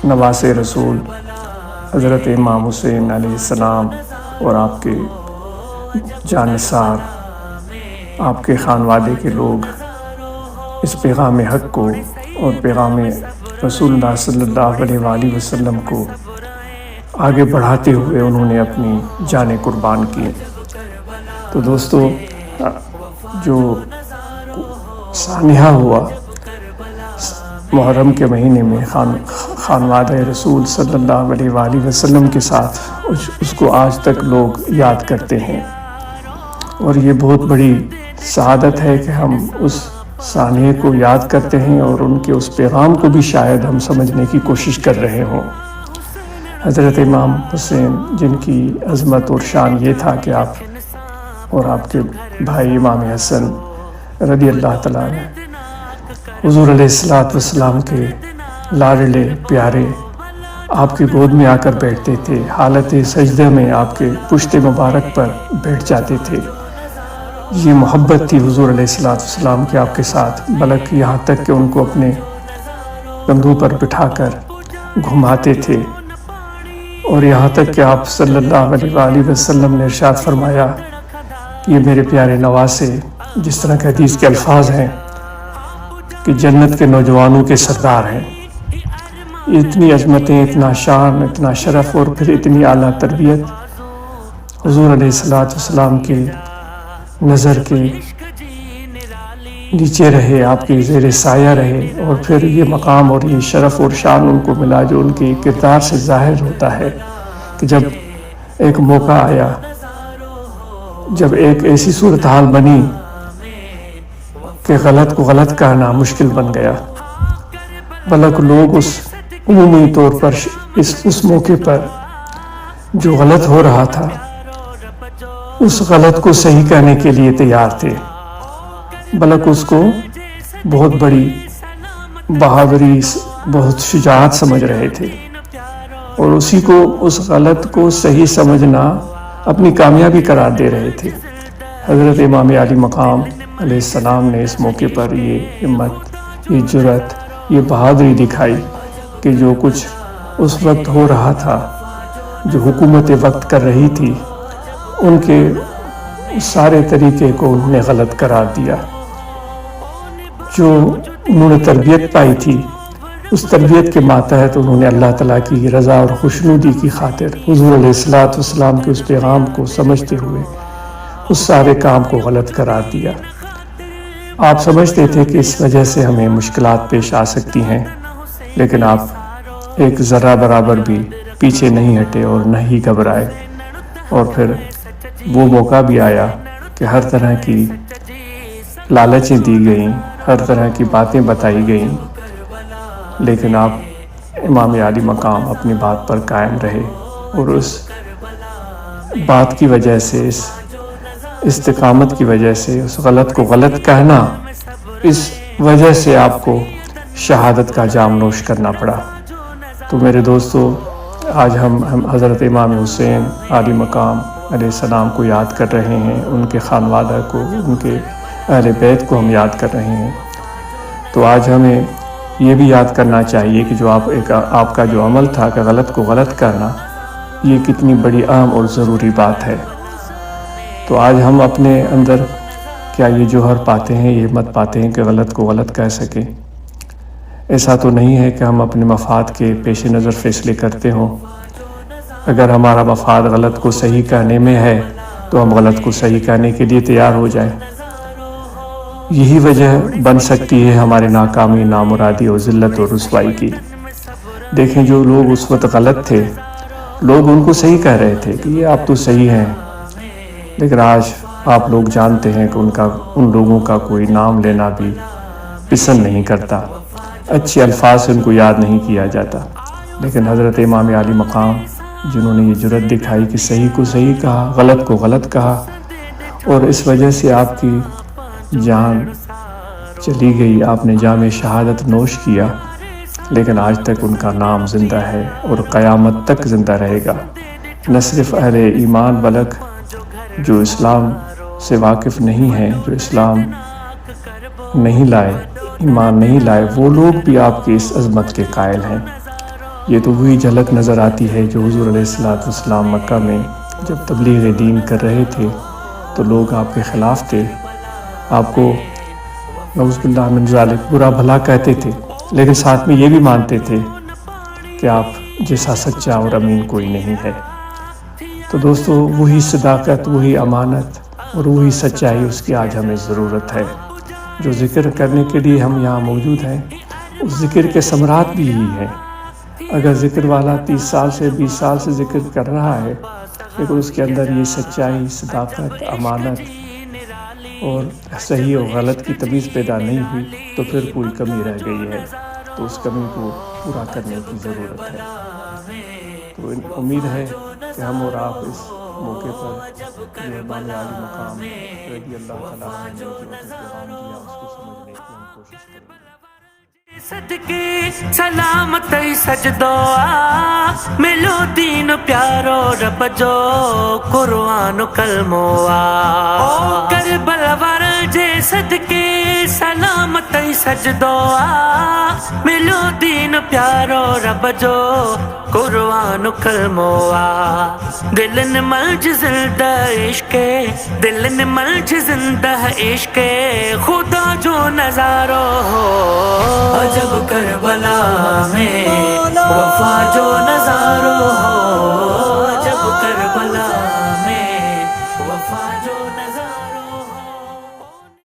نواس رسول حضرت امام حسین علیہ السلام اور آپ کے جانثار آپ کے خانوادے کے لوگ اس پیغام حق کو اور پیغام رسول اللہ صلی اللہ علیہ وآلہ وسلم کو آگے بڑھاتے ہوئے انہوں نے اپنی جانیں قربان کی۔ تو دوستو، جو سانحہ ہوا محرم کے مہینے میں خانوادہ رسول صلی اللہ علیہ وآلہ وسلم کے ساتھ، اس کو آج تک لوگ یاد کرتے ہیں، اور یہ بہت بڑی سعادت ہے کہ ہم اس سانحے کو یاد کرتے ہیں اور ان کے اس پیغام کو بھی شاید ہم سمجھنے کی کوشش کر رہے ہوں۔ حضرت امام حسین، جن کی عظمت اور شان یہ تھا کہ آپ اور آپ کے بھائی امام حسن رضی اللہ تعالیٰ عنہ حضور علیہ السلام کے لاڈلے پیارے آپ کی گود میں آ کر بیٹھتے تھے، حالت سجدہ میں آپ کے پشت مبارک پر بیٹھ جاتے تھے۔ یہ محبت تھی حضور علیہ السلام کی آپ کے ساتھ، بلکہ یہاں تک کہ ان کو اپنے کندھوں پر بٹھا کر گھماتے تھے، اور یہاں تک کہ آپ صلی اللہ علیہ وآلہ وسلم نے ارشاد فرمایا کہ یہ میرے پیارے نواسے، جس طرح کے حدیث کے الفاظ ہیں کہ جنت کے نوجوانوں کے سردار ہیں۔ اتنی عظمتیں، اتنا شان، اتنا شرف، اور پھر اتنی اعلیٰ تربیت حضور علیہ السلام کے نظر کے نیچے رہے، آپ کے زیر سایہ رہے، اور پھر یہ مقام اور یہ شرف اور شان ان کو ملا جو ان کے کردار سے ظاہر ہوتا ہے کہ جب ایک موقع آیا، جب ایک ایسی صورتحال بنی کہ غلط کو غلط کہنا مشکل بن گیا، بلکہ لوگ اس عمومی طور پر اس موقع پر جو غلط ہو رہا تھا اس غلط کو صحیح کہنے کے لیے تیار تھے، بلکہ اس کو بہت بڑی بہادری، بہت شجاعت سمجھ رہے تھے، اور اسی کو، اس غلط کو صحیح سمجھنا اپنی کامیابی قرار دے رہے تھے۔ حضرت امام علی مقام علیہ السلام نے اس موقع پر یہ ہمت، یہ جرأت، یہ بہادری دکھائی کہ جو کچھ اس وقت ہو رہا تھا، جو حکومت وقت کر رہی تھی، ان کے سارے طریقے کو انہوں نے غلط قرار دیا۔ جو انہوں نے تربیت پائی تھی، اس تربیت کے ماتحت انہوں نے اللہ تعالیٰ کی رضا اور خوشنودی کی خاطر حضور علیہ السلام کے اس پیغام کو سمجھتے ہوئے اس سارے کام کو غلط قرار دیا۔ آپ سمجھتے تھے کہ اس وجہ سے ہمیں مشکلات پیش آ سکتی ہیں، لیکن آپ ایک ذرہ برابر بھی پیچھے نہیں ہٹے اور نہ ہی گھبرائے، اور پھر وہ موقع بھی آیا کہ ہر طرح کی لالچیں دی گئیں، ہر طرح کی باتیں بتائی گئیں، لیکن آپ امام علی مقام اپنی بات پر قائم رہے، اور اس بات کی وجہ سے، اس استقامت کی وجہ سے، اس غلط کو غلط کہنا، اس وجہ سے آپ کو شہادت کا جام نوش کرنا پڑا۔ تو میرے دوستو، آج ہم حضرت امام حسین علی مقام علیہ السلام کو یاد کر رہے ہیں، ان کے خانوادہ کو، ان کے اہل بیت کو ہم یاد کر رہے ہیں۔ تو آج ہمیں یہ بھی یاد کرنا چاہیے کہ جو آپ کا جو عمل تھا کہ غلط کو غلط کرنا، یہ کتنی بڑی اہم اور ضروری بات ہے۔ تو آج ہم اپنے اندر کیا یہ جوہر پاتے ہیں، یہ ہمت پاتے ہیں کہ غلط کو غلط کہہ سکیں؟ ایسا تو نہیں ہے کہ ہم اپنے مفاد کے پیش نظر فیصلے کرتے ہوں۔ اگر ہمارا مفاد غلط کو صحیح کہنے میں ہے تو ہم غلط کو صحیح کہنے کے لیے تیار ہو جائیں۔ یہی وجہ بن سکتی ہے ہماری ناکامی، نامرادی اور ذلت اور رسوائی کی۔ دیکھیں، جو لوگ اس وقت غلط تھے، لوگ ان کو صحیح کہہ رہے تھے کہ یہ آپ تو صحیح ہیں، لیکن آج آپ لوگ جانتے ہیں کہ ان لوگوں کا کوئی نام لینا بھی پسند نہیں کرتا، اچھے الفاظ سے ان کو یاد نہیں کیا جاتا۔ لیکن حضرت امام علی مقام، جنہوں نے یہ جرأت دکھائی کہ صحیح کو صحیح کہا، غلط کو غلط کہا، اور اس وجہ سے آپ کی جان چلی گئی، آپ نے جام شہادت نوش کیا، لیکن آج تک ان کا نام زندہ ہے اور قیامت تک زندہ رہے گا۔ نہ صرف اہل ایمان، بلکہ جو اسلام سے واقف نہیں ہیں، جو اسلام نہیں لائے، ایمان نہیں لائے، وہ لوگ بھی آپ کی اس عظمت کے قائل ہیں۔ یہ تو وہی جھلک نظر آتی ہے جو حضور علیہ السلام مکہ میں جب تبلیغ دین کر رہے تھے تو لوگ آپ کے خلاف تھے، آپ کو نعوذ باللہ من ذالک برا بھلا کہتے تھے، لیکن ساتھ میں یہ بھی مانتے تھے کہ آپ جیسا سچا اور امین کوئی نہیں ہے۔ تو دوستو، وہی صداقت، وہی امانت اور وہی سچائی، اس کی آج ہمیں ضرورت ہے۔ جو ذکر کرنے کے لیے ہم یہاں موجود ہیں، اس ذکر کے ثمرات بھی یہی ہیں۔ اگر ذکر والا 30 سال سے 20 سال سے ذکر کر رہا ہے لیکن اس کے اندر یہ سچائی، صداقت، امانت اور صحیح اور غلط کی تمیز پیدا نہیں ہوئی تو پھر کوئی کمی رہ گئی ہے، تو اس کمی کو پورا کرنے کی ضرورت ہے۔ تو امید ہے کہ ہم اور آپ اس موقع پر یہ امام عالی مقام رضی اللہ تعالیٰ عنہ نے جو پیغام دیا اس کو سمجھنے کی ہم کوشش کریں گے۔ صدقے سلامت سجدو ملو دین پیارو رب جو قرآن کلمو او کربل ور جے صدقے سلامت سجدو ملو دین پیارو رب جو قرآن کلمو دلن ملج زندہ عشق، دلن ملج زندہ عشق خدا جو نظارو ہو، عجب کربلا میں وفا جو نظارو ہو۔